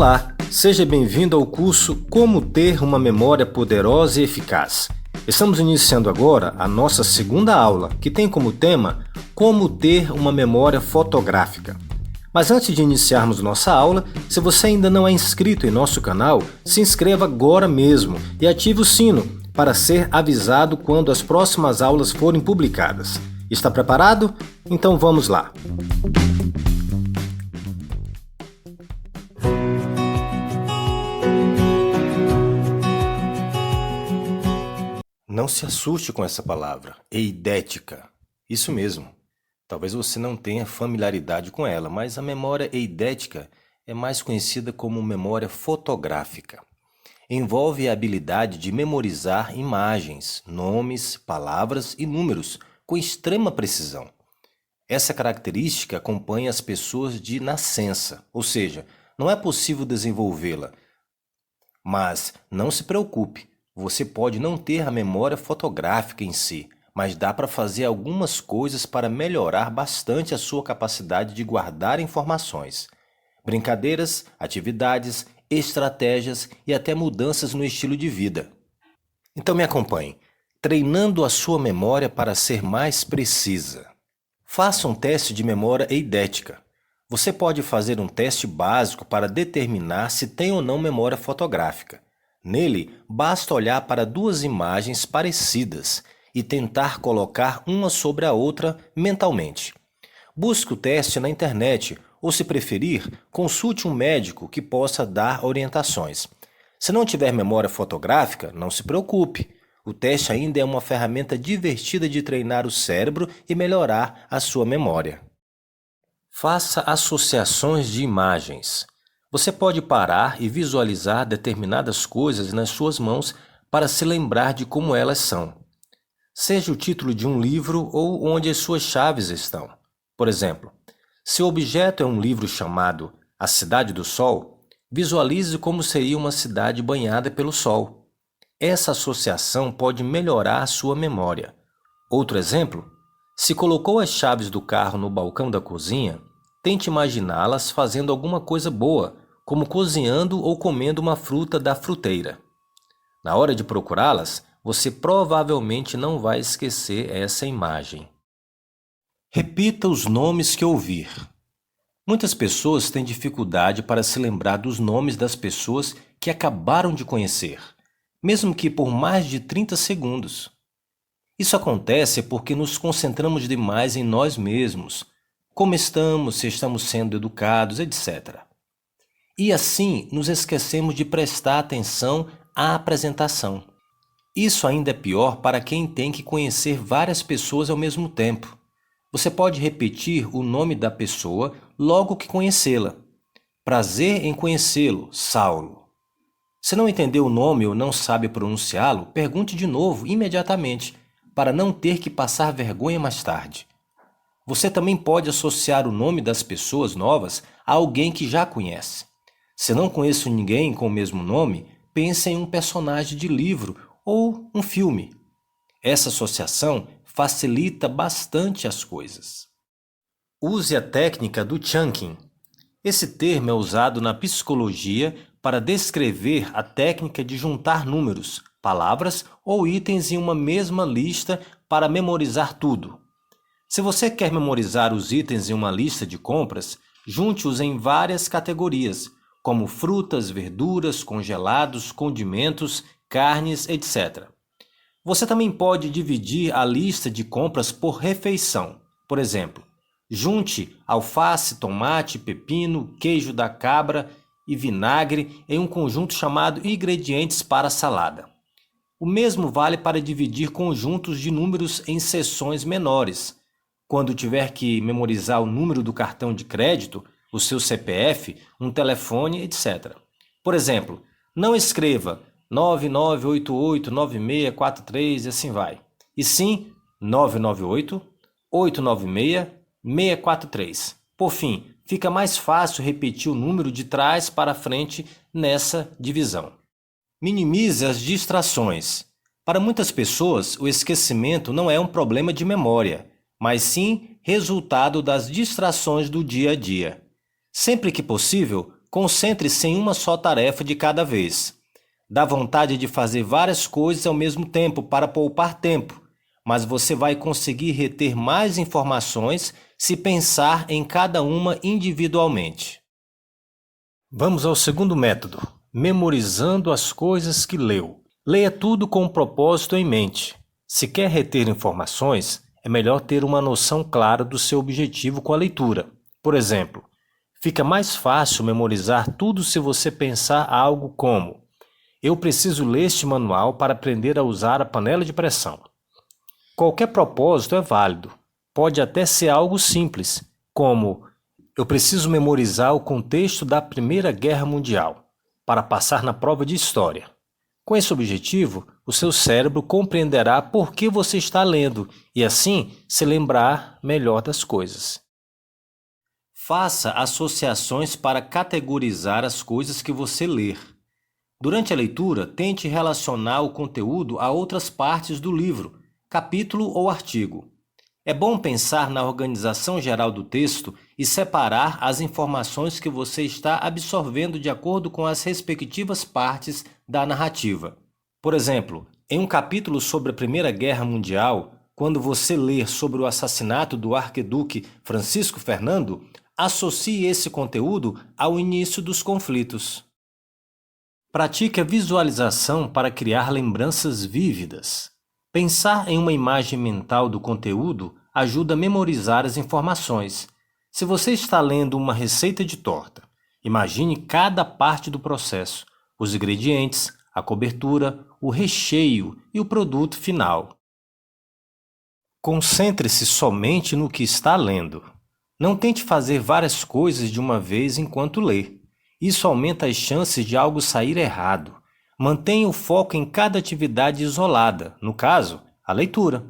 Olá, seja bem-vindo ao curso Como Ter uma Memória Poderosa e Eficaz. Estamos iniciando agora a nossa segunda aula, que tem como tema Como Ter uma Memória Fotográfica. Mas antes de iniciarmos nossa aula, se você ainda não é inscrito em nosso canal, se inscreva agora mesmo e ative o sino para ser avisado quando as próximas aulas forem publicadas. Está preparado? Então vamos lá! Não se assuste com essa palavra, eidética. Isso mesmo. Talvez você não tenha familiaridade com ela, mas a memória eidética é mais conhecida como memória fotográfica. Envolve a habilidade de memorizar imagens, nomes, palavras e números com extrema precisão. Essa característica acompanha as pessoas de nascença, ou seja, não é possível desenvolvê-la. Mas não se preocupe, você pode não ter a memória fotográfica em si, mas dá para fazer algumas coisas para melhorar bastante a sua capacidade de guardar informações. Brincadeiras, atividades, estratégias e até mudanças no estilo de vida. Então me acompanhe, treinando a sua memória para ser mais precisa. Faça um teste de memória eidética. Você pode fazer um teste básico para determinar se tem ou não memória fotográfica. Nele, basta olhar para duas imagens parecidas e tentar colocar uma sobre a outra mentalmente. Busque o teste na internet ou, se preferir, consulte um médico que possa dar orientações. Se não tiver memória fotográfica, não se preocupe. O teste ainda é uma ferramenta divertida de treinar o cérebro e melhorar a sua memória. Faça associações de imagens. Você pode parar e visualizar determinadas coisas nas suas mãos para se lembrar de como elas são. Seja o título de um livro ou onde as suas chaves estão. Por exemplo, se o objeto é um livro chamado A Cidade do Sol, visualize como seria uma cidade banhada pelo sol. Essa associação pode melhorar a sua memória. Outro exemplo, se colocou as chaves do carro no balcão da cozinha, tente imaginá-las fazendo alguma coisa boa, como cozinhando ou comendo uma fruta da fruteira. Na hora de procurá-las, você provavelmente não vai esquecer essa imagem. Repita os nomes que ouvir. Muitas pessoas têm dificuldade para se lembrar dos nomes das pessoas que acabaram de conhecer, mesmo que por mais de 30 segundos. Isso acontece porque nos concentramos demais em nós mesmos, como estamos, se estamos sendo educados, etc. E assim nos esquecemos de prestar atenção à apresentação. Isso ainda é pior para quem tem que conhecer várias pessoas ao mesmo tempo. Você pode repetir o nome da pessoa logo que conhecê-la. Prazer em conhecê-lo, Saulo. Se não entendeu o nome ou não sabe pronunciá-lo, pergunte de novo imediatamente, para não ter que passar vergonha mais tarde. Você também pode associar o nome das pessoas novas a alguém que já conhece. Se não conheço ninguém com o mesmo nome, pense em um personagem de livro ou um filme. Essa associação facilita bastante as coisas. Use a técnica do chunking. Esse termo é usado na psicologia para descrever a técnica de juntar números, palavras ou itens em uma mesma lista para memorizar tudo. Se você quer memorizar os itens em uma lista de compras, junte-os em várias categorias, como frutas, verduras, congelados, condimentos, carnes, etc. Você também pode dividir a lista de compras por refeição. Por exemplo, junte alface, tomate, pepino, queijo da cabra e vinagre em um conjunto chamado ingredientes para salada. O mesmo vale para dividir conjuntos de números em seções menores. Quando tiver que memorizar o número do cartão de crédito, o seu CPF, um telefone, etc. Por exemplo, não escreva 99889643 e assim vai. E sim 998-896-643. Por fim, fica mais fácil repetir o número de trás para frente nessa divisão. Minimize as distrações. Para muitas pessoas, o esquecimento não é um problema de memória, mas sim resultado das distrações do dia a dia. Sempre que possível, concentre-se em uma só tarefa de cada vez. Dá vontade de fazer várias coisas ao mesmo tempo para poupar tempo, mas você vai conseguir reter mais informações se pensar em cada uma individualmente. Vamos ao segundo método, memorizando as coisas que leu. Leia tudo com um propósito em mente. Se quer reter informações, é melhor ter uma noção clara do seu objetivo com a leitura. Por exemplo, fica mais fácil memorizar tudo se você pensar algo como: eu preciso ler este manual para aprender a usar a panela de pressão. Qualquer propósito é válido. Pode até ser algo simples, como: eu preciso memorizar o contexto da Primeira Guerra Mundial para passar na prova de história. Com esse objetivo, o seu cérebro compreenderá por que você está lendo e assim se lembrar melhor das coisas. Faça associações para categorizar as coisas que você ler. Durante a leitura, tente relacionar o conteúdo a outras partes do livro, capítulo ou artigo. É bom pensar na organização geral do texto e separar as informações que você está absorvendo de acordo com as respectivas partes da narrativa. Por exemplo, em um capítulo sobre a Primeira Guerra Mundial, quando você ler sobre o assassinato do arquiduque Francisco Fernando, associe esse conteúdo ao início dos conflitos. Pratique a visualização para criar lembranças vívidas. Pensar em uma imagem mental do conteúdo ajuda a memorizar as informações. Se você está lendo uma receita de torta, imagine cada parte do processo, os ingredientes, a cobertura, o recheio e o produto final. Concentre-se somente no que está lendo. Não tente fazer várias coisas de uma vez enquanto lê. Isso aumenta as chances de algo sair errado. Mantenha o foco em cada atividade isolada, no caso, a leitura.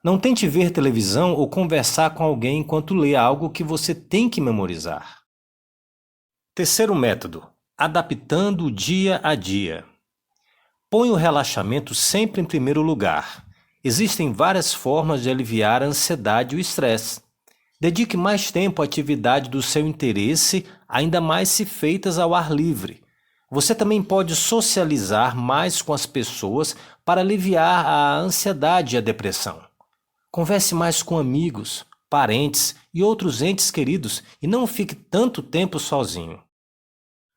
Não tente ver televisão ou conversar com alguém enquanto lê algo que você tem que memorizar. Terceiro método, adaptando o dia a dia. Põe o relaxamento sempre em primeiro lugar. Existem várias formas de aliviar a ansiedade e o estresse. Dedique mais tempo à atividade do seu interesse, ainda mais se feitas ao ar livre. Você também pode socializar mais com as pessoas para aliviar a ansiedade e a depressão. Converse mais com amigos, parentes e outros entes queridos e não fique tanto tempo sozinho.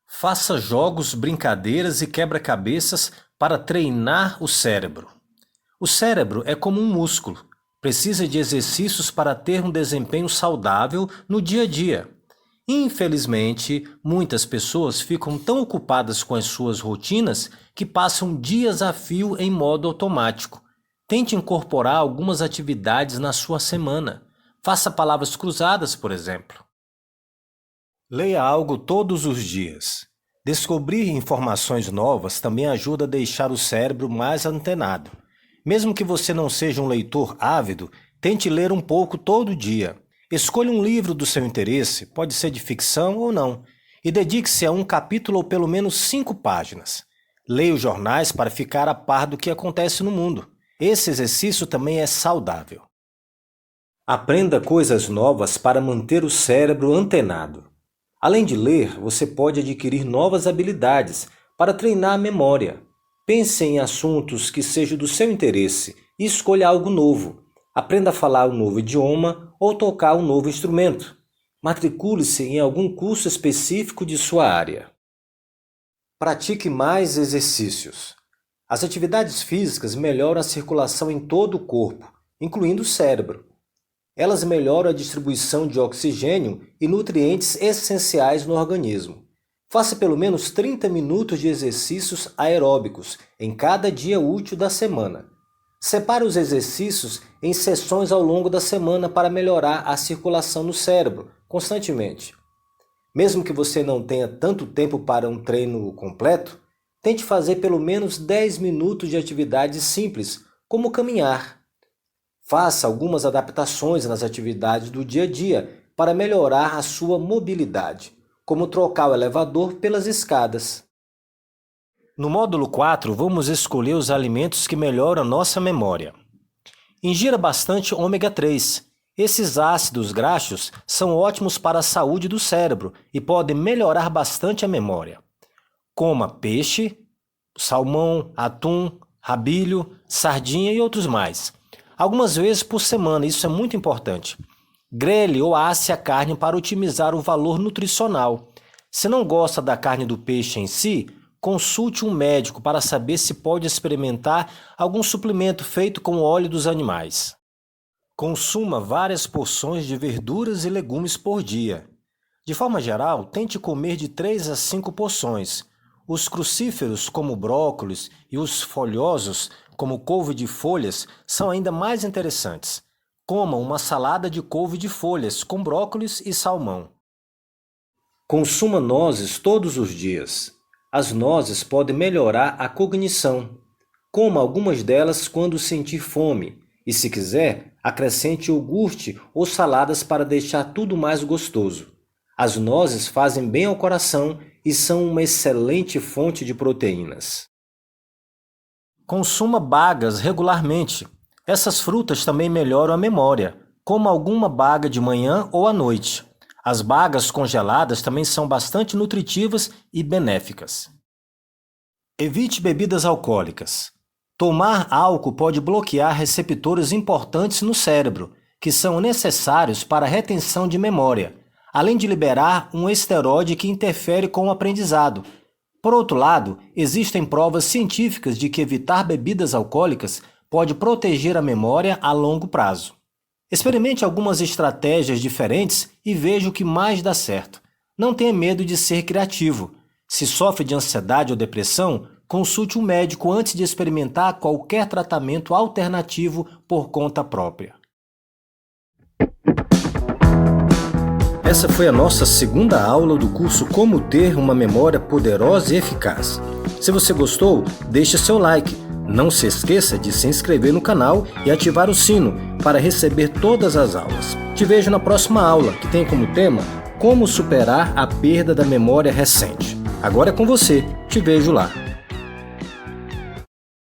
Faça jogos, brincadeiras e quebra-cabeças para treinar o cérebro. O cérebro é como um músculo. Precisa de exercícios para ter um desempenho saudável no dia a dia. Infelizmente, muitas pessoas ficam tão ocupadas com as suas rotinas que passam dias a fio em modo automático. Tente incorporar algumas atividades na sua semana. Faça palavras cruzadas, por exemplo. Leia algo todos os dias. Descobrir informações novas também ajuda a deixar o cérebro mais antenado. Mesmo que você não seja um leitor ávido, tente ler um pouco todo dia. Escolha um livro do seu interesse, pode ser de ficção ou não, e dedique-se a um capítulo ou pelo menos 5 páginas. Leia os jornais para ficar a par do que acontece no mundo. Esse exercício também é saudável. Aprenda coisas novas para manter o cérebro antenado. Além de ler, você pode adquirir novas habilidades para treinar a memória. Pense em assuntos que sejam do seu interesse e escolha algo novo. Aprenda a falar um novo idioma ou tocar um novo instrumento. Matricule-se em algum curso específico de sua área. Pratique mais exercícios. As atividades físicas melhoram a circulação em todo o corpo, incluindo o cérebro. Elas melhoram a distribuição de oxigênio e nutrientes essenciais no organismo. Faça pelo menos 30 minutos de exercícios aeróbicos em cada dia útil da semana. Separe os exercícios em sessões ao longo da semana para melhorar a circulação no cérebro constantemente. Mesmo que você não tenha tanto tempo para um treino completo, tente fazer pelo menos 10 minutos de atividades simples, como caminhar. Faça algumas adaptações nas atividades do dia a dia para melhorar a sua mobilidade, como trocar o elevador pelas escadas. No módulo 4, vamos escolher os alimentos que melhoram a nossa memória. Ingira bastante ômega 3. Esses ácidos graxos são ótimos para a saúde do cérebro e podem melhorar bastante a memória. Coma peixe, salmão, atum, rabilho, sardinha e outros mais. Algumas vezes por semana, isso é muito importante. Grelhe ou asse a carne para otimizar o valor nutricional. Se não gosta da carne do peixe em si, consulte um médico para saber se pode experimentar algum suplemento feito com óleo dos animais. Consuma várias porções de verduras e legumes por dia. De forma geral, tente comer de 3 a 5 porções. Os crucíferos, como brócolis, e os folhosos, como couve de folhas, são ainda mais interessantes. Coma uma salada de couve de folhas com brócolis e salmão. Consuma nozes todos os dias. As nozes podem melhorar a cognição. Coma algumas delas quando sentir fome e, se quiser, acrescente iogurte ou saladas para deixar tudo mais gostoso. As nozes fazem bem ao coração e são uma excelente fonte de proteínas. Consuma bagas regularmente. Essas frutas também melhoram a memória. Coma alguma baga de manhã ou à noite. As bagas congeladas também são bastante nutritivas e benéficas. Evite bebidas alcoólicas. Tomar álcool pode bloquear receptores importantes no cérebro, que são necessários para a retenção de memória, além de liberar um esteroide que interfere com o aprendizado. Por outro lado, existem provas científicas de que evitar bebidas alcoólicas pode proteger a memória a longo prazo. Experimente algumas estratégias diferentes e veja o que mais dá certo. Não tenha medo de ser criativo. Se sofre de ansiedade ou depressão, consulte um médico antes de experimentar qualquer tratamento alternativo por conta própria. Essa foi a nossa segunda aula do curso Como Ter uma Memória Poderosa e Eficaz. Se você gostou, deixe seu like. Não se esqueça de se inscrever no canal e ativar o sino para receber todas as aulas. Te vejo na próxima aula, que tem como tema Como Superar a Perda da Memória Recente. Agora é com você. Te vejo lá.